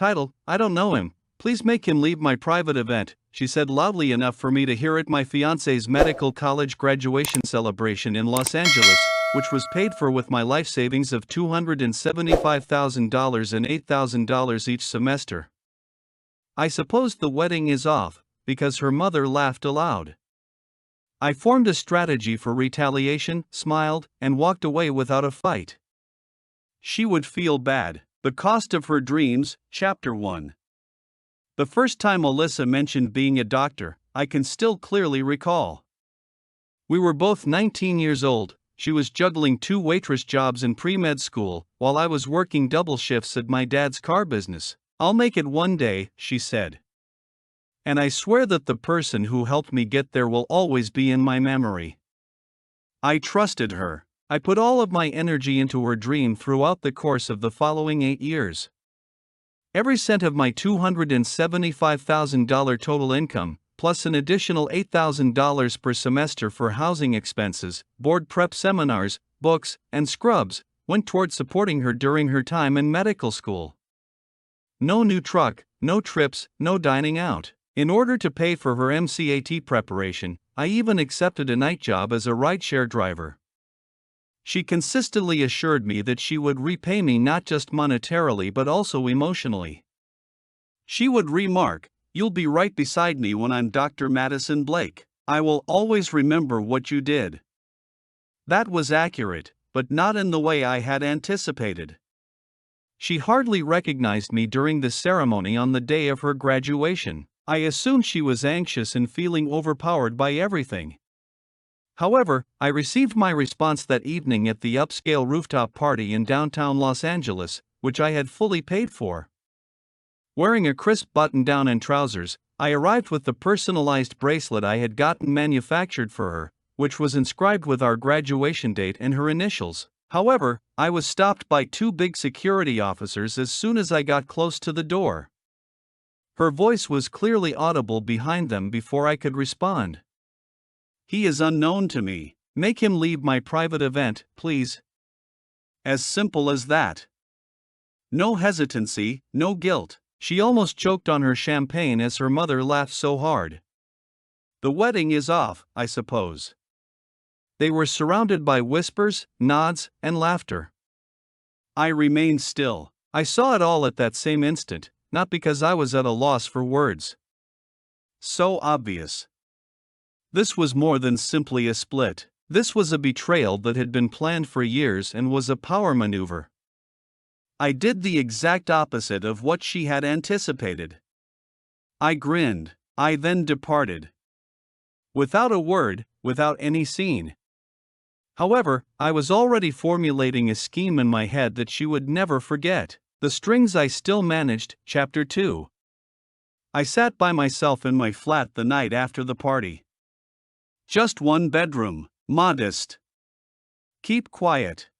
title, I don't know him. Please make him leave my private event, she said loudly enough for me to hear at my fiancée's medical college graduation celebration in Los Angeles, which was paid for with my life savings of $275,000 and $8,000 each semester. I suppose the wedding is off, because her mother laughed aloud. I formed a strategy for retaliation, smiled, and walked away without a fight. She would feel bad. The Cost of Her Dreams, Chapter 1. The first time Alyssa mentioned being a doctor, I can still clearly recall. We were both 19 years old. She was juggling 2 waitress jobs in pre-med school, while I was working double shifts at my dad's car business. I'll make it one day, she said. And I swear that the person who helped me get there will always be in my memory. I trusted her. I put all of my energy into her dream throughout the course of the following 8 years. Every cent of my $275,000 total income, plus an additional $8,000 per semester for housing expenses, board prep seminars, books, and scrubs, went toward supporting her during her time in medical school. No new truck, no trips, no dining out. In order to pay for her MCAT preparation, I even accepted a night job as a rideshare driver. She consistently assured me that she would repay me not just monetarily but also emotionally. She would remark, "You'll be right beside me when I'm Dr. Madison Blake. I will always remember what you did." That was accurate, but not in the way I had anticipated. She hardly recognized me during the ceremony on the day of her graduation. I assumed she was anxious and feeling overpowered by everything. However, I received my response that evening at the upscale rooftop party in downtown Los Angeles, which I had fully paid for. Wearing a crisp button-down and trousers, I arrived with the personalized bracelet I had gotten manufactured for her, which was inscribed with our graduation date and her initials. However, I was stopped by 2 big security officers as soon as I got close to the door. Her voice was clearly audible behind them before I could respond. "He is unknown to me. Make him leave my private event, please." As simple as that. No hesitancy, no guilt. She almost choked on her champagne as her mother laughed so hard. "The wedding is off, I suppose." They were surrounded by whispers, nods, and laughter. I remained still. I saw it all at that same instant, not because I was at a loss for words. So obvious. This was more than simply a split. This was a betrayal that had been planned for years and was a power maneuver. I did the exact opposite of what she had anticipated. I grinned. I then departed. Without a word, without any scene. However, I was already formulating a scheme in my head that she would never forget. The Strings I Still Managed, Chapter 2. I sat by myself in my flat the night after the party. Just 1 bedroom, modest. Keep quiet.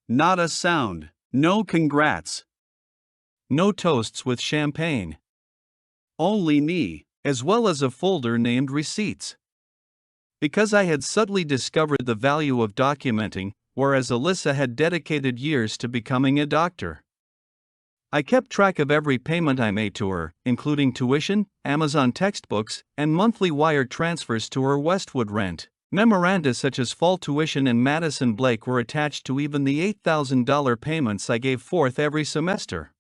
Not a sound, no congrats. No toasts with champagne. Only me, as well as a folder named Receipts. Because I had subtly discovered the value of documenting, whereas Alyssa had dedicated years to becoming a doctor. I kept track of every payment I made to her, including tuition, Amazon textbooks, and monthly wire transfers to her Westwood rent. Memoranda such as fall tuition and Madison Blake were attached to even the $8,000 payments I gave forth every semester.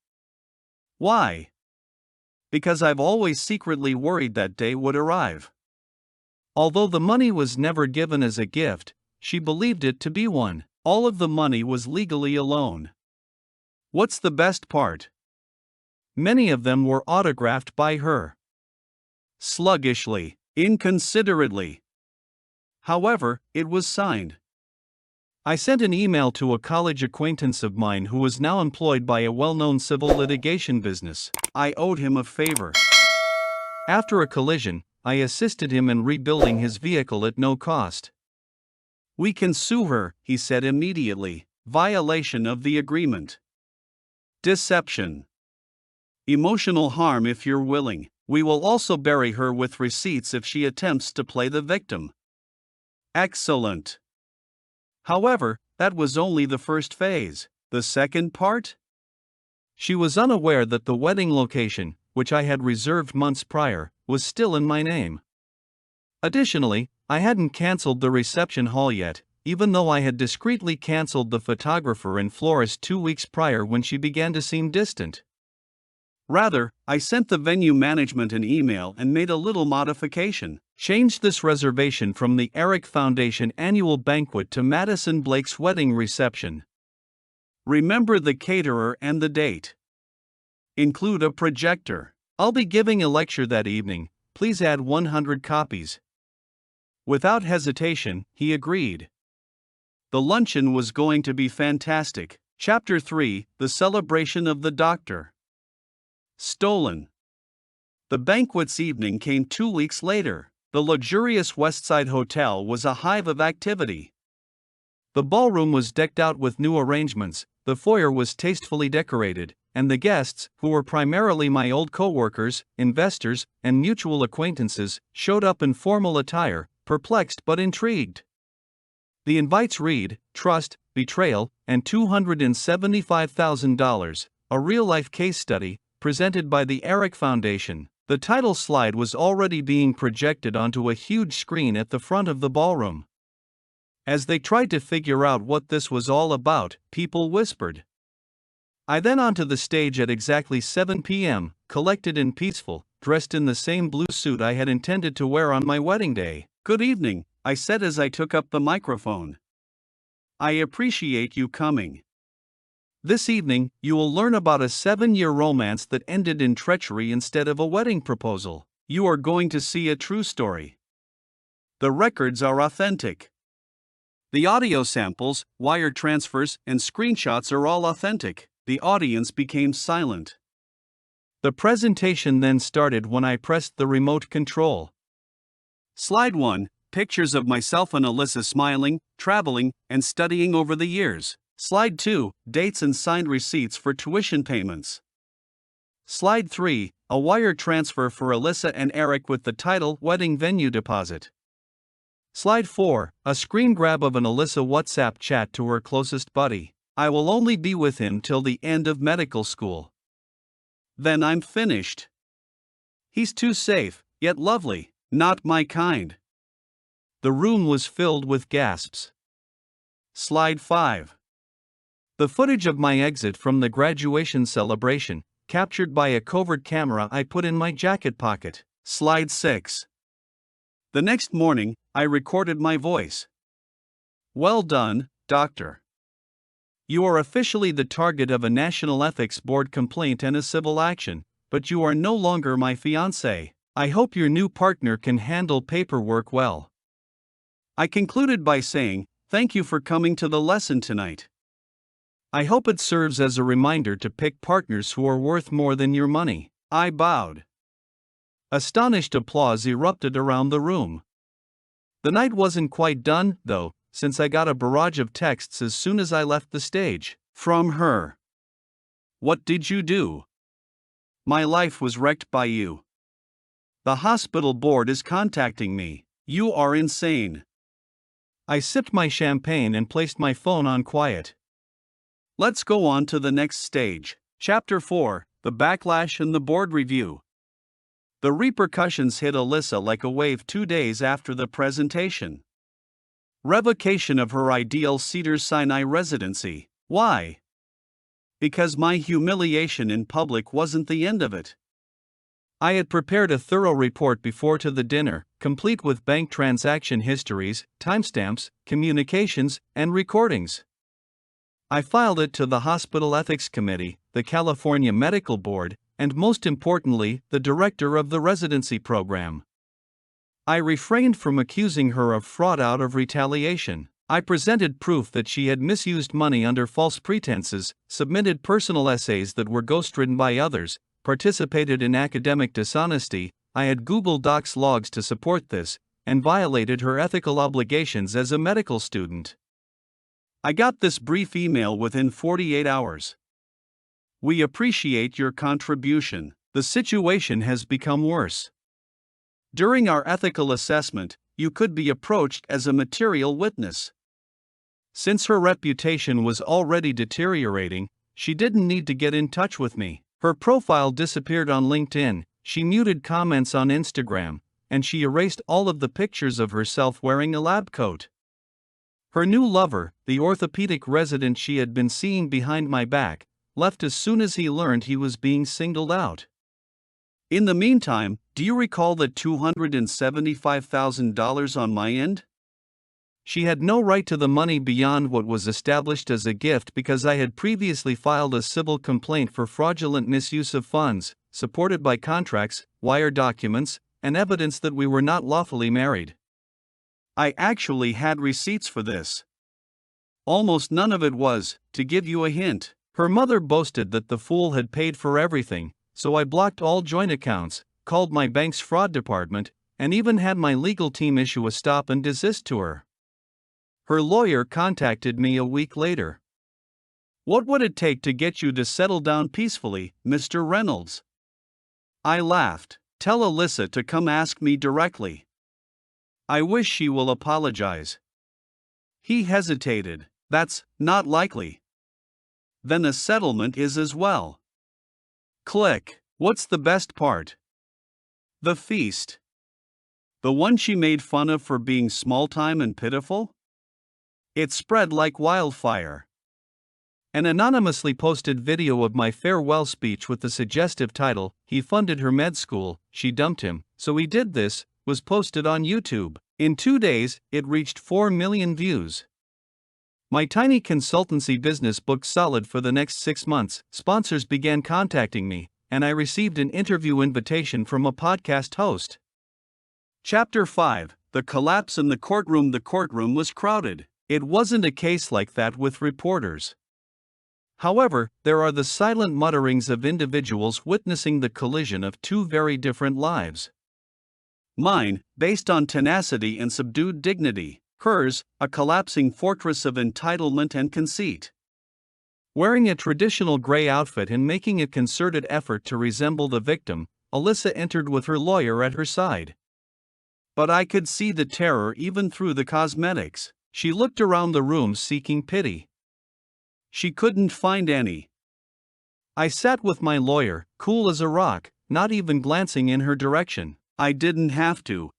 Why? Because I've always secretly worried that day would arrive. Although the money was never given as a gift, she believed it to be one. All of the money was legally a loan. What's the best part? Many of them were autographed by her. Sluggishly, inconsiderately. However, it was signed. I sent an email to a college acquaintance of mine who was now employed by a well-known civil litigation business. I owed him a favor. After a collision, I assisted him in rebuilding his vehicle at no cost. "We can sue her," he said immediately. "Violation of the agreement. Deception. Emotional harm if you're willing. We will also bury her with receipts if she attempts to play the victim." Excellent. However, that was only the first phase. The second part? She was unaware that the wedding location, which I had reserved months prior, was still in my name. Additionally, I hadn't cancelled the reception hall yet, even though I had discreetly cancelled the photographer and florist 2 weeks prior when she began to seem distant. Rather, I sent the venue management an email and made a little modification. Changed this reservation from the Eric Foundation annual banquet to Madison Blake's wedding reception. Remember the caterer and the date. Include a projector. I'll be giving a lecture that evening, please add 100 copies. Without hesitation, he agreed. The luncheon was going to be fantastic. Chapter 3: The Celebration of the Doctor. Stolen. The banquet's evening came 2 weeks later. The luxurious Westside Hotel was a hive of activity. The ballroom was decked out with new arrangements, the foyer was tastefully decorated, and the guests, who were primarily my old co-workers, investors, and mutual acquaintances, showed up in formal attire, perplexed but intrigued. The invites read, Trust, Betrayal, and $275,000, a real-life case study, presented by the Eric Foundation. The title slide was already being projected onto a huge screen at the front of the ballroom. As they tried to figure out what this was all about, people whispered. I then onto the stage at exactly 7 p.m., collected and peaceful, dressed in the same blue suit I had intended to wear on my wedding day. Good evening, I said as I took up the microphone. I appreciate you coming. This evening, you will learn about a 7-year romance that ended in treachery instead of a wedding proposal. You are going to see a true story. The records are authentic. The audio samples, wire transfers, and screenshots are all authentic. The audience became silent. The presentation then started when I pressed the remote control. Slide 1: Pictures of myself and Alyssa smiling, traveling, and studying over the years. Slide 2: Dates and signed receipts for tuition payments. Slide 3: A wire transfer for Alyssa and Eric with the title Wedding Venue Deposit. Slide 4: A screen grab of an Alyssa WhatsApp chat to her closest buddy. I will only be with him till the end of medical school. Then I'm finished. He's too safe, yet lovely, not my kind. The room was filled with gasps. Slide 5. The footage of my exit from the graduation celebration, captured by a covert camera I put in my jacket pocket. Slide 6. The next morning, I recorded my voice. Well done, Doctor. You are officially the target of a National Ethics Board complaint and a civil action, but you are no longer my fiancée. I hope your new partner can handle paperwork well. I concluded by saying, thank you for coming to the lesson tonight. I hope it serves as a reminder to pick partners who are worth more than your money. I bowed. Astonished applause erupted around the room. The night wasn't quite done, though, since I got a barrage of texts as soon as I left the stage. From her. What did you do? My life was wrecked by you. The hospital board is contacting me. You are insane. I sipped my champagne and placed my phone on quiet. Let's go on to the next stage. Chapter 4: The Backlash and the Board Review. The repercussions hit Alyssa like a wave 2 days after the presentation. Revocation of her ideal Cedars-Sinai residency. Why? Because my humiliation in public wasn't the end of it. I had prepared a thorough report before to the dinner, complete with bank transaction histories, timestamps, communications, and recordings. I filed it to the Hospital Ethics Committee, the California Medical Board, and most importantly, the director of the residency program. I refrained from accusing her of fraud out of retaliation. I presented proof that she had misused money under false pretenses, submitted personal essays that were ghostwritten by others, participated in academic dishonesty. I had Google Docs logs to support this, and violated her ethical obligations as a medical student. I got this brief email within 48 hours. We appreciate your contribution. The situation has become worse. During our ethical assessment, you could be approached as a material witness. Since her reputation was already deteriorating, she didn't need to get in touch with me. Her profile disappeared on LinkedIn, she muted comments on Instagram, and she erased all of the pictures of herself wearing a lab coat. Her new lover, the orthopedic resident she had been seeing behind my back, left as soon as he learned he was being singled out. In the meantime, do you recall the $275,000 on my end? She had no right to the money beyond what was established as a gift because I had previously filed a civil complaint for fraudulent misuse of funds, supported by contracts, wire documents, and evidence that we were not lawfully married. I actually had receipts for this. Almost none of it was, to give you a hint. Her mother boasted that the fool had paid for everything, so I blocked all joint accounts, called my bank's fraud department, and even had my legal team issue a stop and desist to her. Her lawyer contacted me a week later. "What would it take to get you to settle down peacefully, Mr. Reynolds?" I laughed. "Tell Alyssa to come ask me directly. I wish she will apologize." He hesitated. "That's not likely." "Then a settlement is as well." Click. What's the best part? The feast. The one she made fun of for being small-time and pitiful? It spread like wildfire. An anonymously posted video of my farewell speech with the suggestive title, "He funded her med school, she dumped him, so he did this," was posted on YouTube. In 2 days, it reached 4 million views. My tiny consultancy business booked solid for the next 6 months. Sponsors began contacting me, and I received an interview invitation from a podcast host. Chapter 5: The Collapse in the Courtroom. The courtroom was crowded. It wasn't a case like that with reporters. However, there are the silent mutterings of individuals witnessing the collision of two very different lives. Mine, based on tenacity and subdued dignity. Hers, a collapsing fortress of entitlement and conceit. Wearing a traditional gray outfit and making a concerted effort to resemble the victim, Alyssa entered with her lawyer at her side. But I could see the terror even through the cosmetics. She looked around the room seeking pity. She couldn't find any. I sat with my lawyer, cool as a rock, not even glancing in her direction. I didn't have to.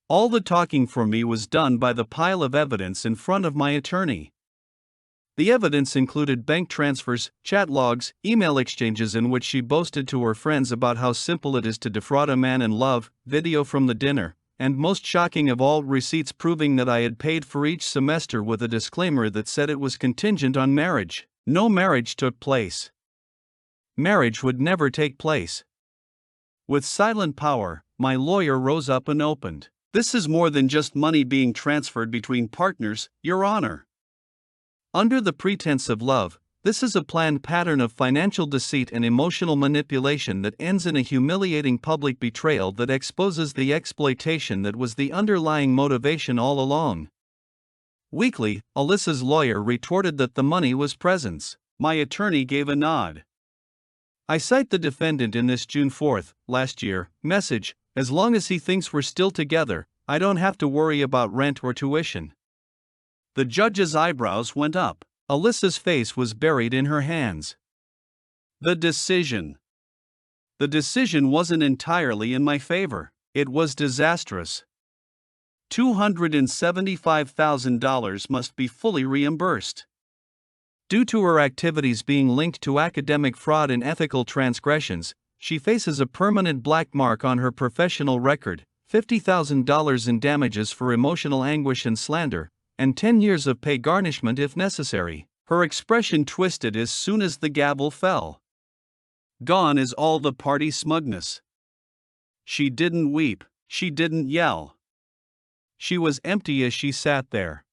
All the talking for me was done by the pile of evidence in front of my attorney. The evidence included bank transfers, chat logs, email exchanges in which she boasted to her friends about how simple it is to defraud a man in love, video from the dinner, and most shocking of all, receipts proving that I had paid for each semester with a disclaimer that said it was contingent on marriage. No marriage took place. Marriage would never take place. With silent power, my lawyer rose up and opened. "This is more than just money being transferred between partners, Your Honor. Under the pretense of love, this is a planned pattern of financial deceit and emotional manipulation that ends in a humiliating public betrayal that exposes the exploitation that was the underlying motivation all along." Weakly, Alyssa's lawyer retorted that the money was presents. My attorney gave a nod. "I cite the defendant in this June 4th, last year, message. As long as he thinks we're still together, I don't have to worry about rent or tuition." The judge's eyebrows went up. Alyssa's face was buried in her hands. The decision. The decision wasn't entirely in my favor. It was disastrous. $275,000 must be fully reimbursed. Due to her activities being linked to academic fraud and ethical transgressions, she faces a permanent black mark on her professional record, $50,000 in damages for emotional anguish and slander, and 10 years of pay garnishment if necessary. Her expression twisted as soon as the gavel fell. Gone is all the party smugness. She didn't weep, she didn't yell. She was empty as she sat there.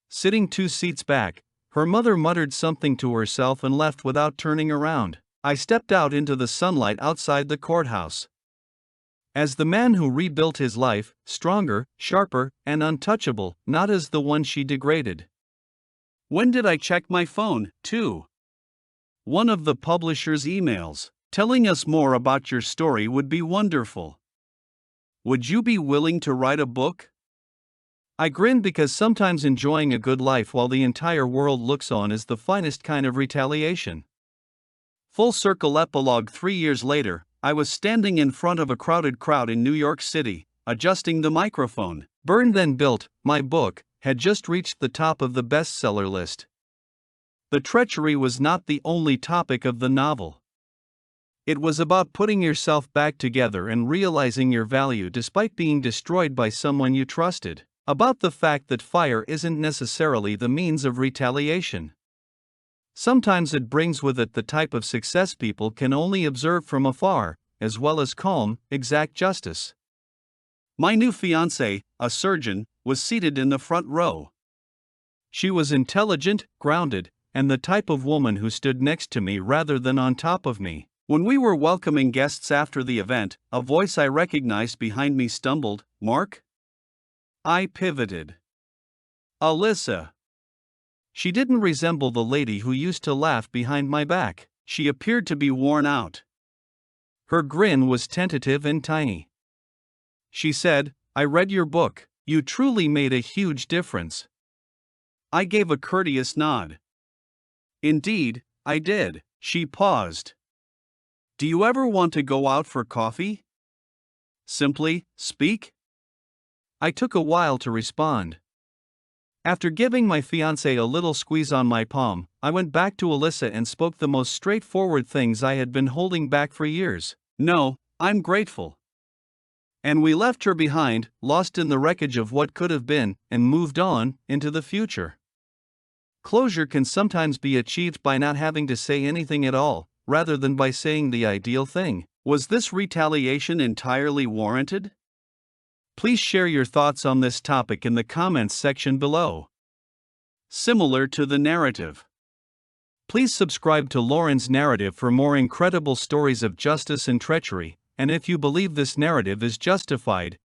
Sitting 2 seats back, her mother muttered something to herself and left without turning around. I stepped out into the sunlight outside the courthouse. As the man who rebuilt his life, stronger, sharper, and untouchable, not as the one she degraded. When did I check my phone, too? One of the publisher's emails. "Telling us more about your story would be wonderful. Would you be willing to write a book?" I grinned because sometimes enjoying a good life while the entire world looks on is the finest kind of retaliation. Full circle epilogue. 3 years later, I was standing in front of a crowded crowd in New York City, adjusting the microphone. Burn Then Built, my book, had just reached the top of the bestseller list. The treachery was not the only topic of the novel. It was about putting yourself back together and realizing your value despite being destroyed by someone you trusted. About the fact that fire isn't necessarily the means of retaliation. Sometimes it brings with it the type of success people can only observe from afar, as well as calm, exact justice. My new fiancée, a surgeon, was seated in the front row. She was intelligent, grounded, and the type of woman who stood next to me rather than on top of me. When we were welcoming guests after the event, a voice I recognized behind me stumbled, "Mark?" I pivoted. "Alyssa." She didn't resemble the lady who used to laugh behind my back. She appeared to be worn out. Her grin was tentative and tiny. She said, "I read your book. You truly made a huge difference." I gave a courteous nod. "Indeed, I did." She paused. "Do you ever want to go out for coffee?" Simply, speak? I took a while to respond. After giving my fiancée a little squeeze on my palm, I went back to Alyssa and spoke the most straightforward things I had been holding back for years. "No, I'm grateful." And we left her behind, lost in the wreckage of what could have been, and moved on, into the future. Closure can sometimes be achieved by not having to say anything at all, rather than by saying the ideal thing. Was this retaliation entirely warranted? Please share your thoughts on this topic in the comments section below. Similar to the narrative. Please subscribe to Lauren's Narrative for more incredible stories of justice and treachery, and if you believe this narrative is justified,